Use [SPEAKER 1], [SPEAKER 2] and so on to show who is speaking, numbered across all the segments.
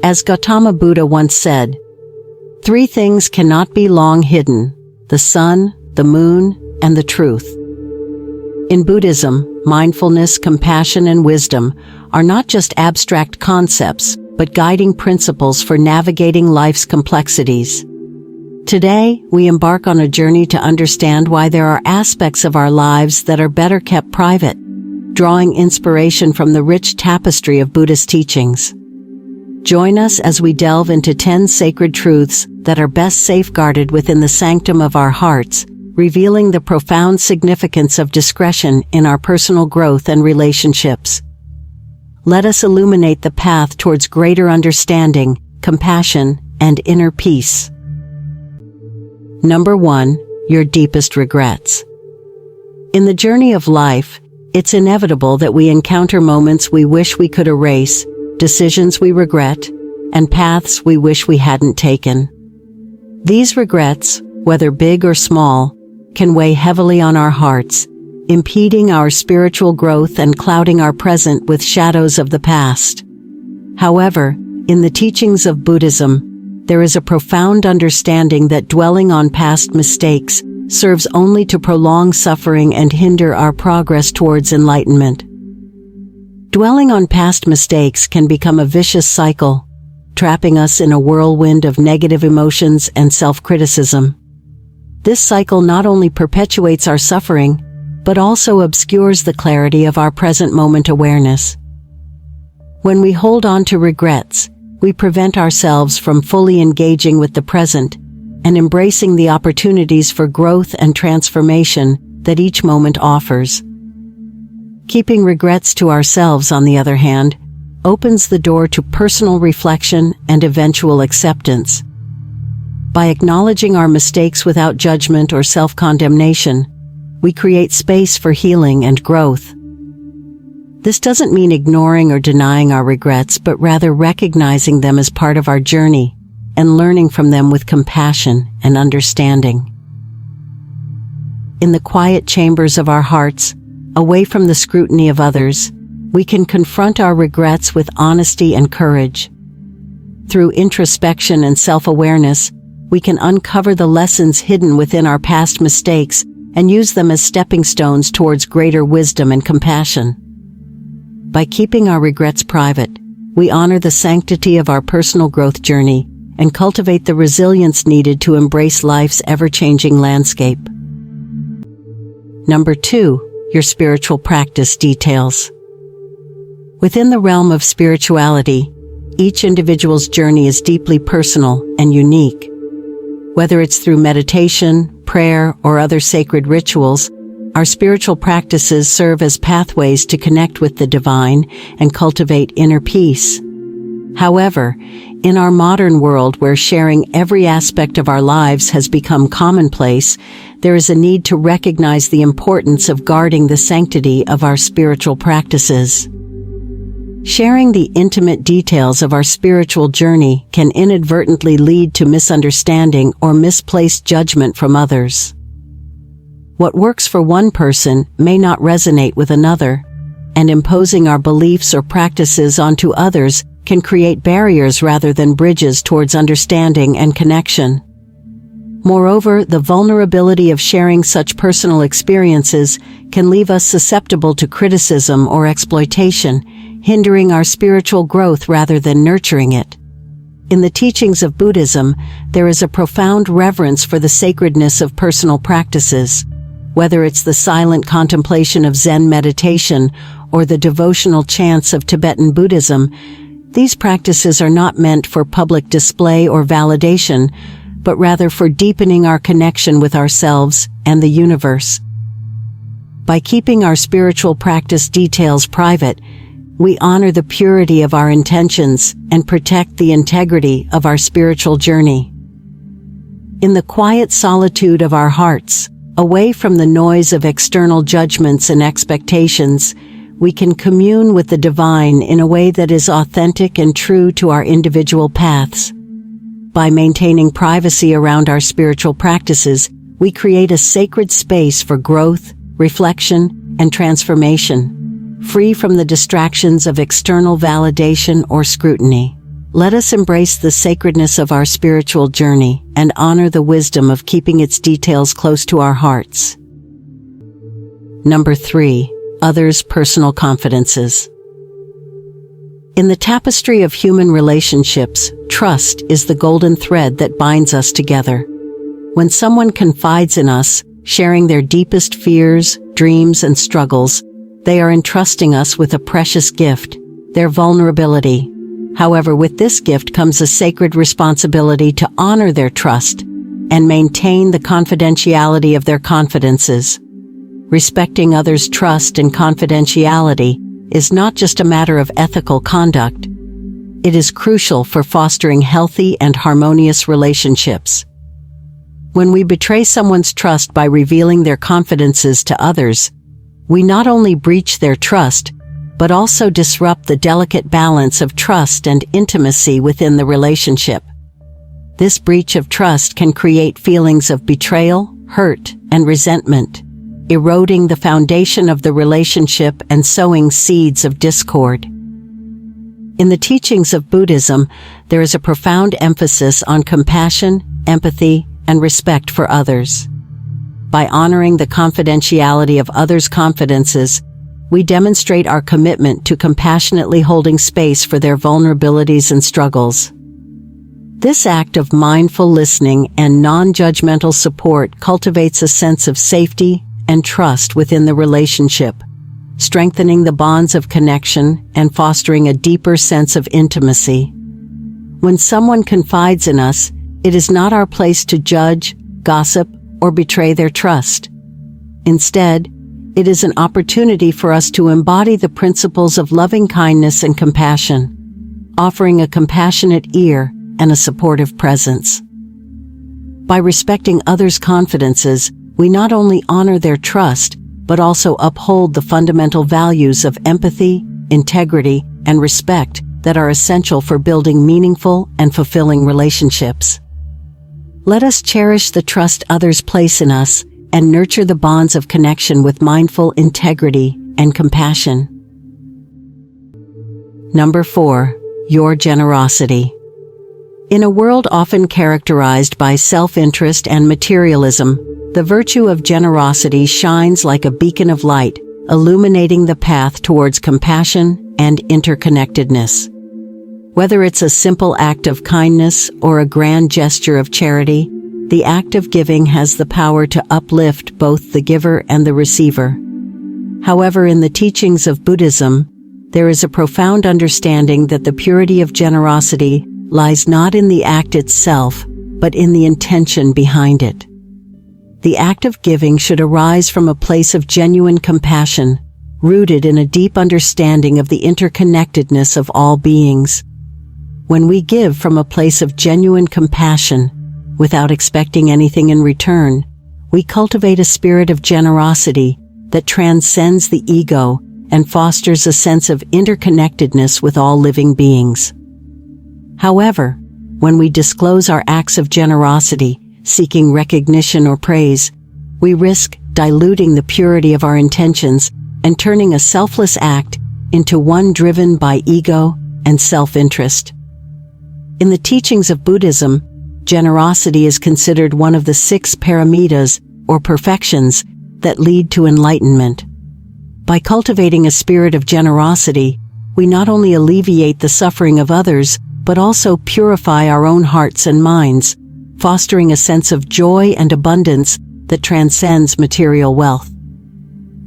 [SPEAKER 1] As Gautama Buddha once said, "Three things cannot be long hidden: the sun, the moon, and the truth." In Buddhism, mindfulness, compassion, and wisdom are not just abstract concepts, but guiding principles for navigating life's complexities. Today, we embark on a journey to understand why there are aspects of our lives that are better kept private, drawing inspiration from the rich tapestry of Buddhist teachings. Join us as we delve into 10 sacred truths that are best safeguarded within the sanctum of our hearts, revealing the profound significance of discretion in our personal growth and relationships. Let us illuminate the path towards greater understanding, compassion, and inner peace. Number 1. Your deepest regrets. In the journey of life, it's inevitable that we encounter moments we wish we could erase, decisions we regret, and paths we wish we hadn't taken. These regrets, whether big or small, can weigh heavily on our hearts, impeding our spiritual growth and clouding our present with shadows of the past. However, in the teachings of Buddhism, there is a profound understanding that dwelling on past mistakes serves only to prolong suffering and hinder our progress towards enlightenment. Dwelling on past mistakes can become a vicious cycle, trapping us in a whirlwind of negative emotions and self-criticism. This cycle not only perpetuates our suffering, but also obscures the clarity of our present moment awareness. When we hold on to regrets, we prevent ourselves from fully engaging with the present and embracing the opportunities for growth and transformation that each moment offers. Keeping regrets to ourselves, on the other hand, opens the door to personal reflection and eventual acceptance. By acknowledging our mistakes without judgment or self-condemnation, we create space for healing and growth. This doesn't mean ignoring or denying our regrets, but rather recognizing them as part of our journey and learning from them with compassion and understanding. In the quiet chambers of our hearts, away from the scrutiny of others, we can confront our regrets with honesty and courage. Through introspection and self-awareness, we can uncover the lessons hidden within our past mistakes and use them as stepping stones towards greater wisdom and compassion. By keeping our regrets private, we honor the sanctity of our personal growth journey and cultivate the resilience needed to embrace life's ever-changing landscape. Number 2. Your spiritual practice details. Within the realm of spirituality, each individual's journey is deeply personal and unique. Whether it's through meditation, prayer, or other sacred rituals, our spiritual practices serve as pathways to connect with the divine and cultivate inner peace. However, in our modern world where sharing every aspect of our lives has become commonplace, there is a need to recognize the importance of guarding the sanctity of our spiritual practices. Sharing the intimate details of our spiritual journey can inadvertently lead to misunderstanding or misplaced judgment from others. What works for one person may not resonate with another, and imposing our beliefs or practices onto others can create barriers rather than bridges towards understanding and connection. Moreover, the vulnerability of sharing such personal experiences can leave us susceptible to criticism or exploitation, hindering our spiritual growth rather than nurturing it. In the teachings of Buddhism, there is a profound reverence for the sacredness of personal practices. Whether it's the silent contemplation of Zen meditation or the devotional chants of Tibetan Buddhism, these practices are not meant for public display or validation, but rather for deepening our connection with ourselves and the universe. By keeping our spiritual practice details private, we honor the purity of our intentions and protect the integrity of our spiritual journey. In the quiet solitude of our hearts, away from the noise of external judgments and expectations, we can commune with the divine in a way that is authentic and true to our individual paths. By maintaining privacy around our spiritual practices, we create a sacred space for growth, reflection, and transformation, free from the distractions of external validation or scrutiny. let us embrace the sacredness of our spiritual journey and honor the wisdom of keeping its details close to our hearts. Number 3. Others' personal confidences. In the tapestry of human relationships, trust is the golden thread that binds us together. When someone confides in us, sharing their deepest fears, dreams, and struggles, they are entrusting us with a precious gift, their vulnerability. However, with this gift comes a sacred responsibility to honor their trust and maintain the confidentiality of their confidences. Respecting others' trust and confidentiality is not just a matter of ethical conduct. It is crucial for fostering healthy and harmonious relationships. When we betray someone's trust by revealing their confidences to others, we not only breach their trust, but also disrupt the delicate balance of trust and intimacy within the relationship. This breach of trust can create feelings of betrayal, hurt, and resentment, eroding the foundation of the relationship and sowing seeds of discord. In the teachings of Buddhism, there is a profound emphasis on compassion, empathy, and respect for others. By honoring the confidentiality of others' confidences, we demonstrate our commitment to compassionately holding space for their vulnerabilities and struggles. This act of mindful listening and non-judgmental support cultivates a sense of safety and trust within the relationship, strengthening the bonds of connection and fostering a deeper sense of intimacy. When someone confides in us, it is not our place to judge, gossip, or betray their trust. Instead, it is an opportunity for us to embody the principles of loving kindness and compassion, offering a compassionate ear and a supportive presence. By respecting others' confidences, we not only honor their trust, but also uphold the fundamental values of empathy, integrity, and respect that are essential for building meaningful and fulfilling relationships. Let us cherish the trust others place in us and nurture the bonds of connection with mindful integrity and compassion. Number 4. Your generosity. In a world often characterized by self-interest and materialism, the virtue of generosity shines like a beacon of light, illuminating the path towards compassion and interconnectedness. Whether it's a simple act of kindness or a grand gesture of charity, the act of giving has the power to uplift both the giver and the receiver. However, in the teachings of Buddhism, there is a profound understanding that the purity of generosity lies not in the act itself, but in the intention behind it. The act of giving should arise from a place of genuine compassion, rooted in a deep understanding of the interconnectedness of all beings. When we give from a place of genuine compassion, without expecting anything in return, we cultivate a spirit of generosity that transcends the ego and fosters a sense of interconnectedness with all living beings. However, when we disclose our acts of generosity, seeking recognition or praise, we risk diluting the purity of our intentions and turning a selfless act into one driven by ego and self-interest. In the teachings of Buddhism, generosity is considered one of the 6 paramitas, or perfections, that lead to enlightenment. By cultivating a spirit of generosity, we not only alleviate the suffering of others, but also purify our own hearts and minds, fostering a sense of joy and abundance that transcends material wealth.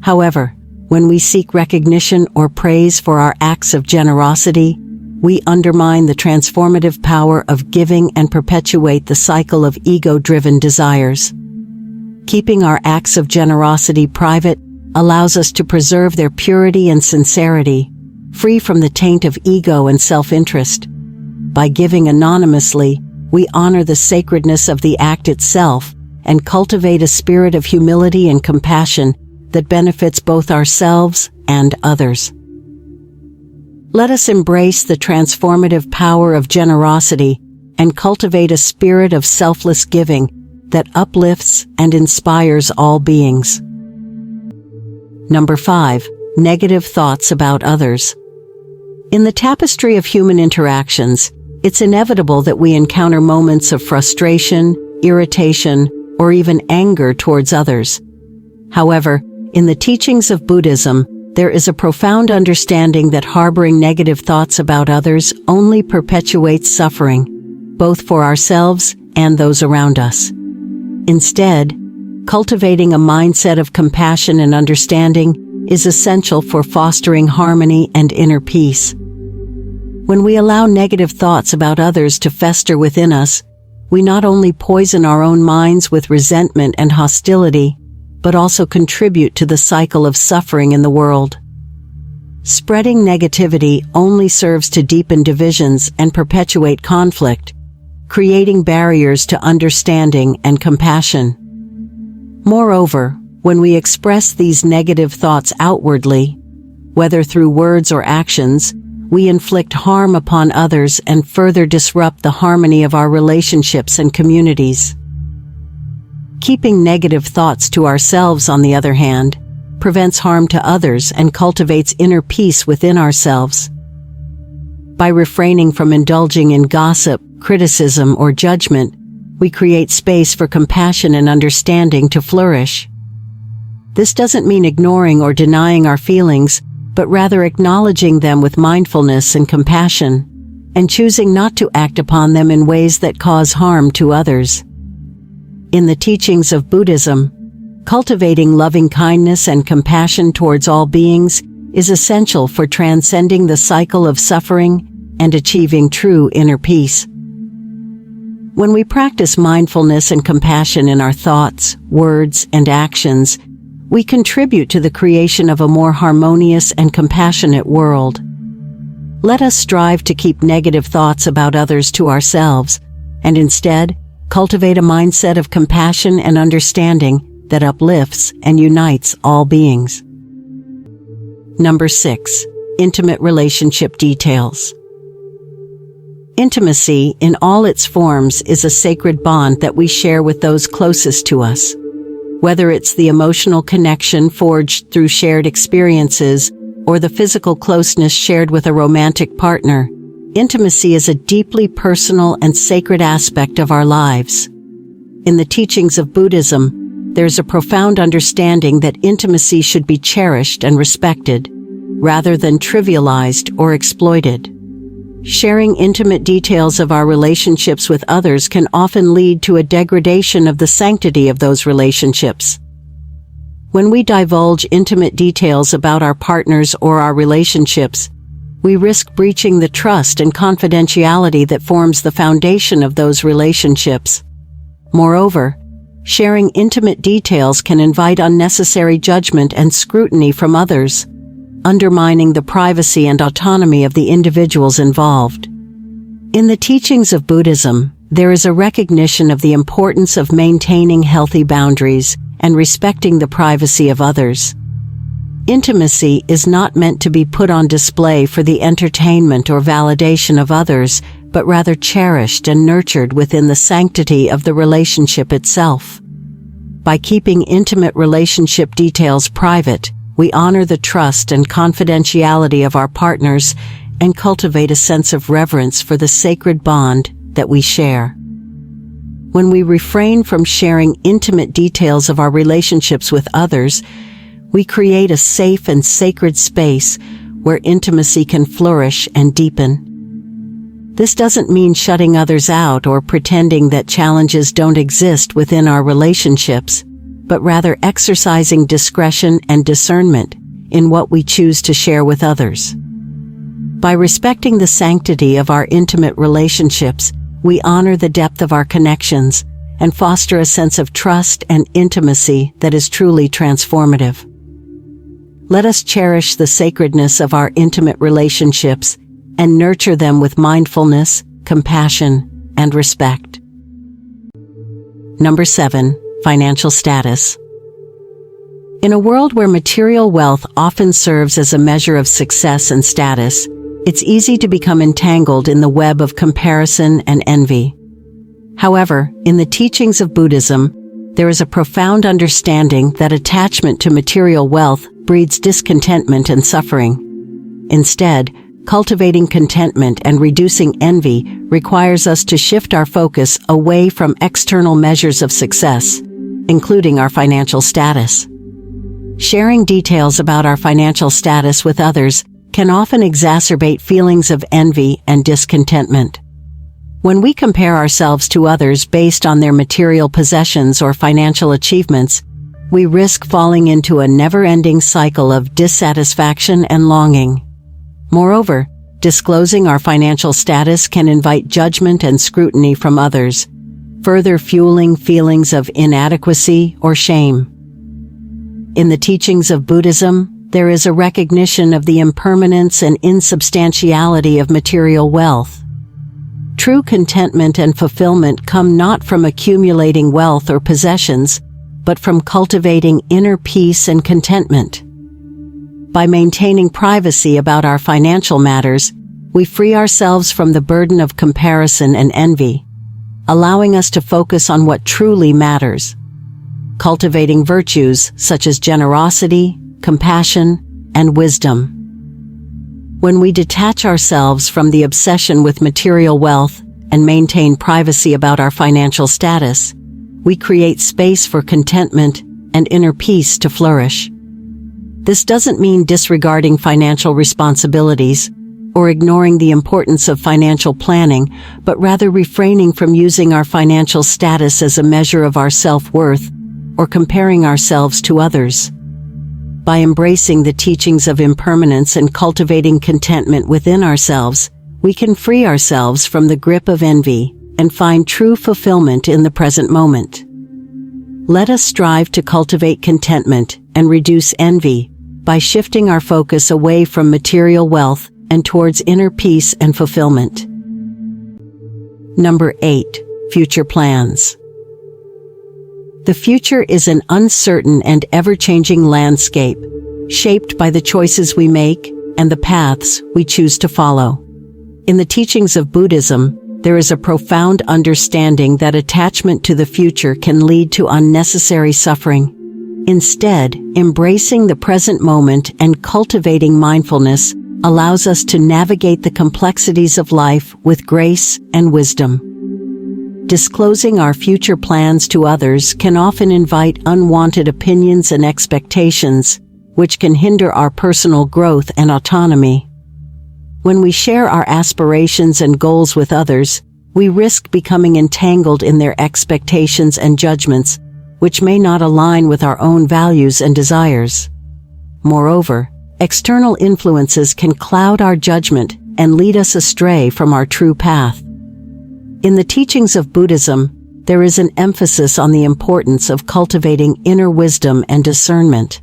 [SPEAKER 1] However, when we seek recognition or praise for our acts of generosity, we undermine the transformative power of giving and perpetuate the cycle of ego-driven desires. Keeping our acts of generosity private allows us to preserve their purity and sincerity, free from the taint of ego and self-interest. By giving anonymously, we honor the sacredness of the act itself and cultivate a spirit of humility and compassion that benefits both ourselves and others. Let us embrace the transformative power of generosity and cultivate a spirit of selfless giving that uplifts and inspires all beings. Number 5. Negative thoughts about others. In the tapestry of human interactions, it's inevitable that we encounter moments of frustration, irritation, or even anger towards others. However, in the teachings of Buddhism, there is a profound understanding that harboring negative thoughts about others only perpetuates suffering, both for ourselves and those around us. Instead, cultivating a mindset of compassion and understanding is essential for fostering harmony and inner peace. When we allow negative thoughts about others to fester within us, we not only poison our own minds with resentment and hostility, but also contribute to the cycle of suffering in the world. Spreading negativity only serves to deepen divisions and perpetuate conflict, creating barriers to understanding and compassion. Moreover, when we express these negative thoughts outwardly, whether through words or actions, we inflict harm upon others and further disrupt the harmony of our relationships and communities. Keeping negative thoughts to ourselves, on the other hand, prevents harm to others and cultivates inner peace within ourselves. By refraining from indulging in gossip, criticism, or judgment, we create space for compassion and understanding to flourish. This doesn't mean ignoring or denying our feelings, but rather acknowledging them with mindfulness and compassion, and choosing not to act upon them in ways that cause harm to others. In the teachings of Buddhism, cultivating loving kindness and compassion towards all beings is essential for transcending the cycle of suffering and achieving true inner peace. When we practice mindfulness and compassion in our thoughts, words, and actions, we contribute to the creation of a more harmonious and compassionate world. Let us strive to keep negative thoughts about others to ourselves, and instead, cultivate a mindset of compassion and understanding that uplifts and unites all beings. Number 6. Intimate relationship details. Intimacy, in all its forms, is a sacred bond that we share with those closest to us. Whether it's the emotional connection forged through shared experiences or the physical closeness shared with a romantic partner, intimacy is a deeply personal and sacred aspect of our lives. In the teachings of Buddhism, there's a profound understanding that intimacy should be cherished and respected, rather than trivialized or exploited. Sharing intimate details of our relationships with others can often lead to a degradation of the sanctity of those relationships. When we divulge intimate details about our partners or our relationships, we risk breaching the trust and confidentiality that forms the foundation of those relationships. Moreover, sharing intimate details can invite unnecessary judgment and scrutiny from others, undermining the privacy and autonomy of the individuals involved. In the teachings of Buddhism, there is a recognition of the importance of maintaining healthy boundaries and respecting the privacy of others. Intimacy is not meant to be put on display for the entertainment or validation of others, but rather cherished and nurtured within the sanctity of the relationship itself. By keeping intimate relationship details private, we honor the trust and confidentiality of our partners and cultivate a sense of reverence for the sacred bond that we share. When we refrain from sharing intimate details of our relationships with others, we create a safe and sacred space where intimacy can flourish and deepen. This doesn't mean shutting others out or pretending that challenges don't exist within our relationships, but rather exercising discretion and discernment in what we choose to share with others. By respecting the sanctity of our intimate relationships, we honor the depth of our connections and foster a sense of trust and intimacy that is truly transformative. Let us cherish the sacredness of our intimate relationships and nurture them with mindfulness, compassion, and respect. Number 7. Financial status. In a world where material wealth often serves as a measure of success and status, it's easy to become entangled in the web of comparison and envy. However, in the teachings of Buddhism, there is a profound understanding that attachment to material wealth breeds discontentment and suffering. Instead, cultivating contentment and reducing envy requires us to shift our focus away from external measures of success, including our financial status. Sharing details about our financial status with others can often exacerbate feelings of envy and discontentment. When we compare ourselves to others based on their material possessions or financial achievements, we risk falling into a never-ending cycle of dissatisfaction and longing. Moreover, disclosing our financial status can invite judgment and scrutiny from others, further fueling feelings of inadequacy or shame. In the teachings of Buddhism, there is a recognition of the impermanence and insubstantiality of material wealth. True contentment and fulfillment come not from accumulating wealth or possessions, but from cultivating inner peace and contentment. By maintaining privacy about our financial matters, we free ourselves from the burden of comparison and envy, allowing us to focus on what truly matters, cultivating virtues such as generosity, compassion, and wisdom. When we detach ourselves from the obsession with material wealth and maintain privacy about our financial status, we create space for contentment and inner peace to flourish. This doesn't mean disregarding financial responsibilities or ignoring the importance of financial planning, but rather refraining from using our financial status as a measure of our self-worth or comparing ourselves to others. By embracing the teachings of impermanence and cultivating contentment within ourselves, we can free ourselves from the grip of envy and find true fulfillment in the present moment. Let us strive to cultivate contentment and reduce envy by shifting our focus away from material wealth and towards inner peace and fulfillment. Number 8. Future plans. The future is an uncertain and ever-changing landscape, shaped by the choices we make and the paths we choose to follow. In the teachings of Buddhism, there is a profound understanding that attachment to the future can lead to unnecessary suffering. Instead, embracing the present moment and cultivating mindfulness allows us to navigate the complexities of life with grace and wisdom. Disclosing our future plans to others can often invite unwanted opinions and expectations, which can hinder our personal growth and autonomy. When we share our aspirations and goals with others, we risk becoming entangled in their expectations and judgments, which may not align with our own values and desires. Moreover, external influences can cloud our judgment and lead us astray from our true path. In the teachings of Buddhism, there is an emphasis on the importance of cultivating inner wisdom and discernment.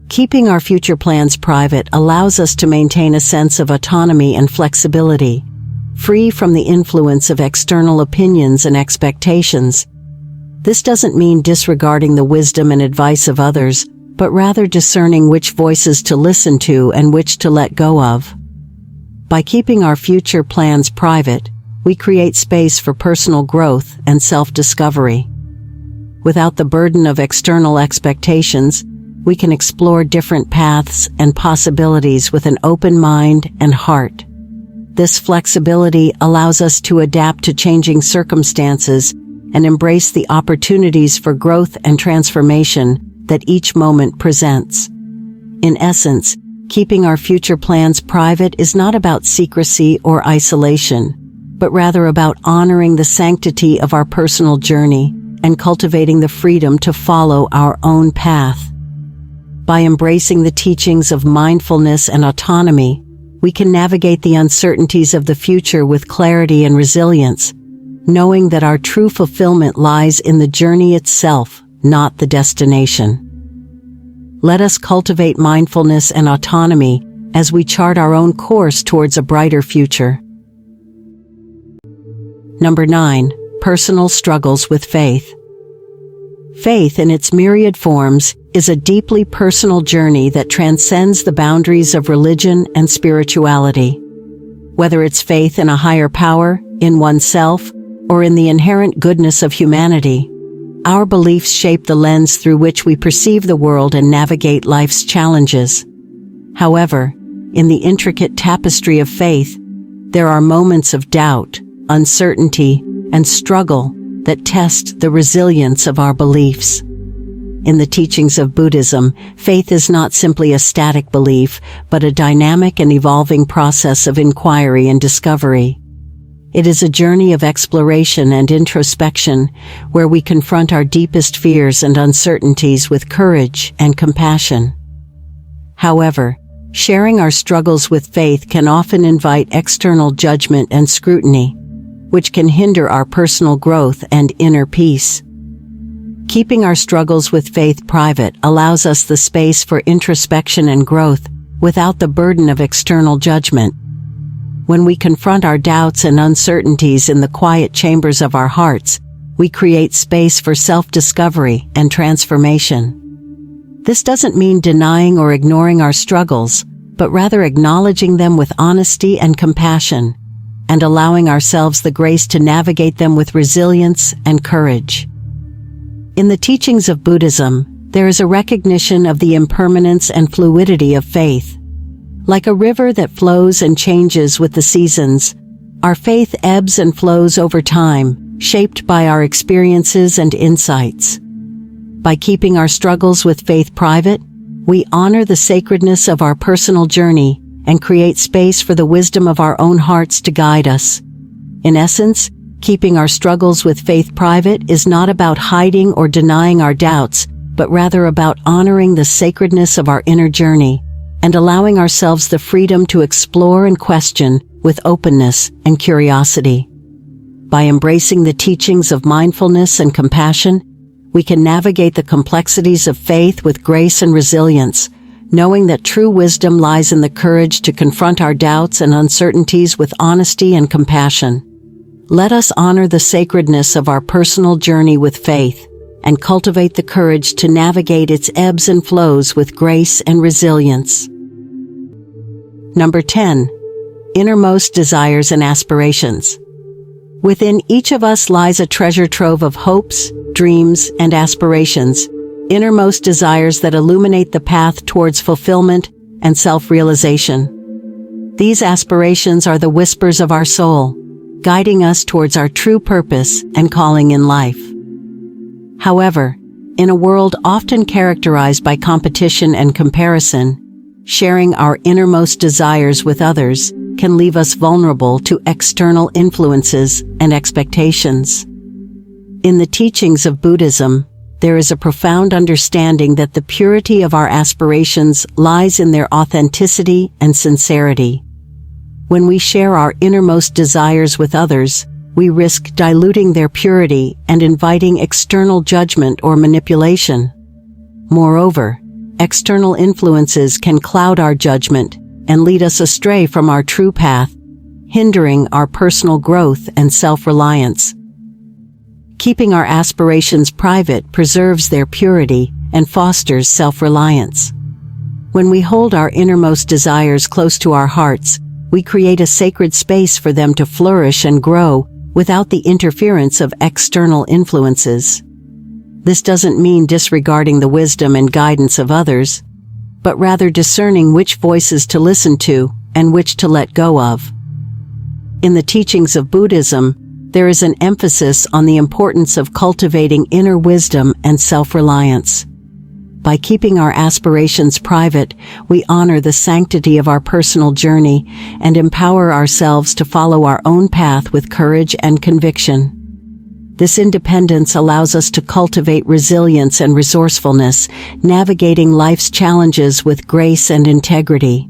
[SPEAKER 1] Keeping our future plans private allows us to maintain a sense of autonomy and flexibility, free from the influence of external opinions and expectations. This doesn't mean disregarding the wisdom and advice of others, but rather discerning which voices to listen to and which to let go of. By keeping our future plans private, we create space for personal growth and self-discovery. Without the burden of external expectations, we can explore different paths and possibilities with an open mind and heart. This flexibility allows us to adapt to changing circumstances and embrace the opportunities for growth and transformation that each moment presents. In essence, keeping our future plans private is not about secrecy or isolation, but rather about honoring the sanctity of our personal journey and cultivating the freedom to follow our own path. By embracing the teachings of mindfulness and autonomy, we can navigate the uncertainties of the future with clarity and resilience, knowing that our true fulfillment lies in the journey itself, not the destination. Let us cultivate mindfulness and autonomy as we chart our own course towards a brighter future. Number 9. Personal struggles with faith. Faith in its myriad forms is a deeply personal journey that transcends the boundaries of religion and spirituality. Whether it's faith in a higher power, in oneself, or in the inherent goodness of humanity, our beliefs shape the lens through which we perceive the world and navigate life's challenges. However, in the intricate tapestry of faith, there are moments of doubt, uncertainty, and struggle that test the resilience of our beliefs. In the teachings of Buddhism, faith is not simply a static belief, but a dynamic and evolving process of inquiry and discovery. It is a journey of exploration and introspection, where we confront our deepest fears and uncertainties with courage and compassion. However, sharing our struggles with faith can often invite external judgment and scrutiny, which can hinder our personal growth and inner peace. Keeping our struggles with faith private allows us the space for introspection and growth without the burden of external judgment. When we confront our doubts and uncertainties in the quiet chambers of our hearts, we create space for self-discovery and transformation. This doesn't mean denying or ignoring our struggles, but rather acknowledging them with honesty and compassion, and allowing ourselves the grace to navigate them with resilience and courage. In the teachings of Buddhism, there is a recognition of the impermanence and fluidity of faith. Like a river that flows and changes with the seasons, our faith ebbs and flows over time, shaped by our experiences and insights. By keeping our struggles with faith private, we honor the sacredness of our personal journey and create space for the wisdom of our own hearts to guide us. In essence, keeping our struggles with faith private is not about hiding or denying our doubts, but rather about honoring the sacredness of our inner journey and allowing ourselves the freedom to explore and question with openness and curiosity. By embracing the teachings of mindfulness and compassion, we can navigate the complexities of faith with grace and resilience, knowing that true wisdom lies in the courage to confront our doubts and uncertainties with honesty and compassion. Let us honor the sacredness of our personal journey with faith and cultivate the courage to navigate its ebbs and flows with grace and resilience. Number 10. Innermost desires and aspirations. Within each of us lies a treasure trove of hopes, dreams, and aspirations, innermost desires that illuminate the path towards fulfillment and self-realization. These aspirations are the whispers of our soul, guiding us towards our true purpose and calling in life. However, in a world often characterized by competition and comparison, sharing our innermost desires with others can leave us vulnerable to external influences and expectations. In the teachings of Buddhism, there is a profound understanding that the purity of our aspirations lies in their authenticity and sincerity. When we share our innermost desires with others, we risk diluting their purity and inviting external judgment or manipulation. Moreover, external influences can cloud our judgment and lead us astray from our true path, hindering our personal growth and self-reliance. Keeping our aspirations private preserves their purity and fosters self-reliance. When we hold our innermost desires close to our hearts, we create a sacred space for them to flourish and grow without the interference of external influences. This doesn't mean disregarding the wisdom and guidance of others, but rather discerning which voices to listen to and which to let go of. In the teachings of Buddhism, there is an emphasis on the importance of cultivating inner wisdom and self-reliance. By keeping our aspirations private, we honor the sanctity of our personal journey and empower ourselves to follow our own path with courage and conviction. This independence allows us to cultivate resilience and resourcefulness, navigating life's challenges with grace and integrity.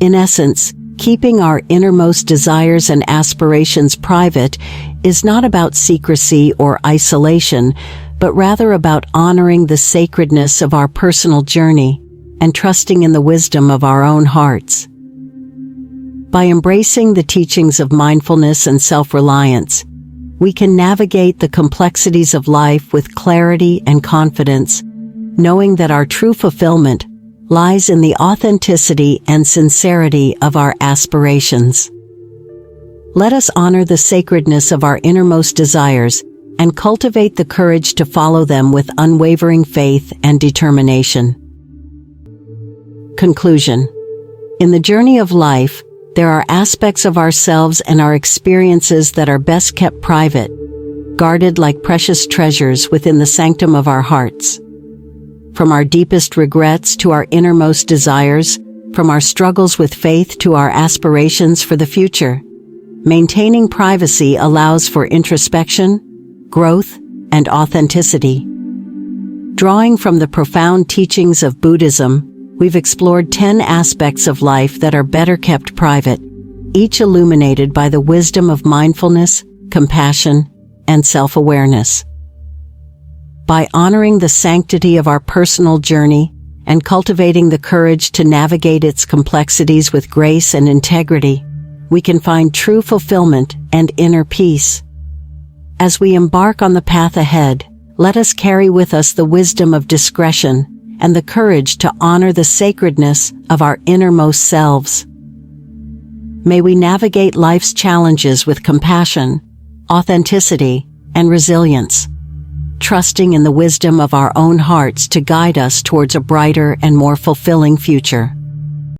[SPEAKER 1] In essence, keeping our innermost desires and aspirations private is not about secrecy or isolation, but rather about honoring the sacredness of our personal journey and trusting in the wisdom of our own hearts. By embracing the teachings of mindfulness and self-reliance, we can navigate the complexities of life with clarity and confidence, knowing that our true fulfillment lies in the authenticity and sincerity of our aspirations. Let us honor the sacredness of our innermost desires and cultivate the courage to follow them with unwavering faith and determination. Conclusion. In the journey of life, there are aspects of ourselves and our experiences that are best kept private, guarded like precious treasures within the sanctum of our hearts. From our deepest regrets to our innermost desires, from our struggles with faith to our aspirations for the future, maintaining privacy allows for introspection, growth, and authenticity. Drawing from the profound teachings of Buddhism, we've explored 10 aspects of life that are better kept private, each illuminated by the wisdom of mindfulness, compassion, and self-awareness. By honoring the sanctity of our personal journey and cultivating the courage to navigate its complexities with grace and integrity, we can find true fulfillment and inner peace. As we embark on the path ahead, let us carry with us the wisdom of discretion and the courage to honor the sacredness of our innermost selves. May we navigate life's challenges with compassion, authenticity, and resilience, trusting in the wisdom of our own hearts to guide us towards a brighter and more fulfilling future.